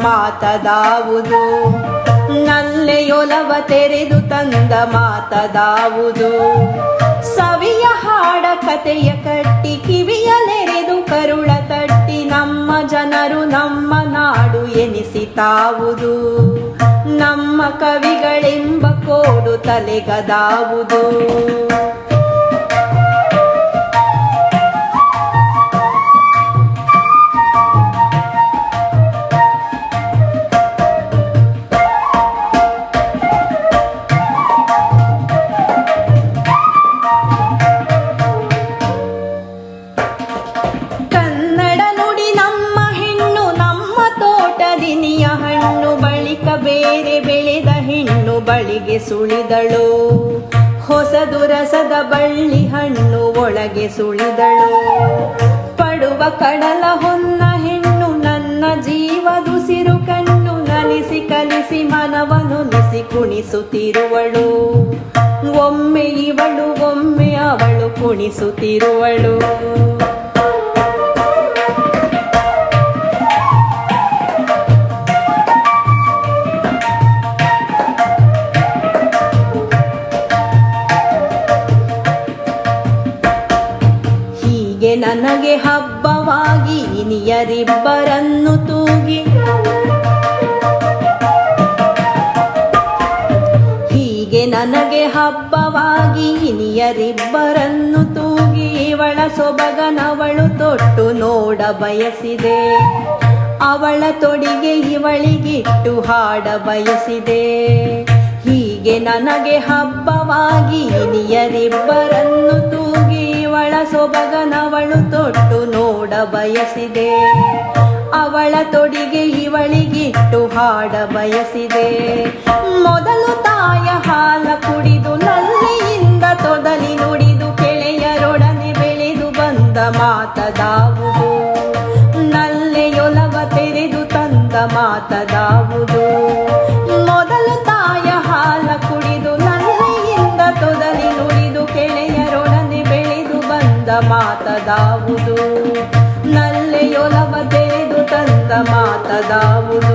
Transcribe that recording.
ಮಾತದಾವುದು, ನಲ್ಲೆಯೊಲವ ತೆರೆದು ತಂದ ಮಾತದಾವುದು. ಸವಿಯ ಹಾಡ ಕತೆಯ ಕಟ್ಟಿ ಕಿವಿಯಲೆರೆದು ಕರುಳ ತಟ್ಟಿ ನಮ್ಮ ಜನರು ನಮ್ಮ ನಾಡು ಎನಿಸಿತಾವುದು. ನಮ್ಮ ಕವಿಗಳೆಂಬ ಕೋಡು ತಲೆಗದಾವುದು. ಬೇರೆ ಬೆಳೆದ ಹೆಣ್ಣು ಬಳಿಗೆ ಸುಳಿದಳು, ಹೊಸದು ರಸದ ಬಳ್ಳಿ ಹಣ್ಣು ಒಳಗೆ ಸುಳಿದಳು. ಪಡುವ ಕಡಲ ಹೊನ್ನ ಹೆಣ್ಣು ನನ್ನ ಜೀವದುಸಿರು ಕಣ್ಣು, ನಲಿಸಿ ಕಲಿಸಿ ಮನವನೊಲಿಸಿ ಕುಣಿಸುತ್ತಿರುವಳು. ಒಮ್ಮೆ ಇವಳು ಒಮ್ಮೆ ಅವಳು ಕುಣಿಸುತ್ತಿರುವಳು. ನನಗೆ ಹಬ್ಬವಾಗಿ ಇನಿಯರಿಬ್ಬರನ್ನು ತೂಗಿ, ಹೀಗೆ ನನಗೆ ಹಬ್ಬವಾಗಿ ಇನಿಯರಿಬ್ಬರನ್ನು ತೂಗಿ, ಇವಳ ಸೊಬಗನವಳು ತೊಟ್ಟು ನೋಡ ಬಯಸಿದೆ, ಅವಳ ತೊಡಿಗೆ ಇವಳಿಗಿಟ್ಟು ಹಾಡ ಬಯಸಿದೆ. ಹೀಗೆ ನನಗೆ ಹಬ್ಬವಾಗಿ ಇನಿಯರಿಬ್ಬರನ್ನು ತೂಗಿ, ಇವಳ ಸೊಬಗನವಳು ತೊಟ್ಟು ನೋಡ ಬಯಸಿದೆ, ಅವಳ ತೊಡಿಗೆ ಇವಳಿಗಿಟ್ಟು ಹಾಡ ಬಯಸಿದೆ. ಮೊದಲು ತಾಯ ಹಾಲ ಕುಡಿದು ನಲ್ಲೆಯಿಂದ ತೊದಲಿ ನುಡಿದು ಕೆಳೆಯರೊಡನೆ ಬೆಳೆದು ಬಂದ ಮಾತದಾವುದು, ನಲ್ಲೆಯೊಲವ ತೆರೆದು ತಂದ ಮಾತದಾವುದು. ಮೊದಲು ತಾಯ ಹಾಲ ಕುಡಿದು ನಲ್ಲೆಯಿಂದ ತೊದಲಿ ನುಡಿದು ಕೆಳೆಯರೊಡನೆ ಬೆಳೆದು ಬಂದ ಮಾತದಾವುದು, ನಲ್ಲೆಯೊಲವ ತೆರೆದು ತಂದ ಮಾತದಾವುದು.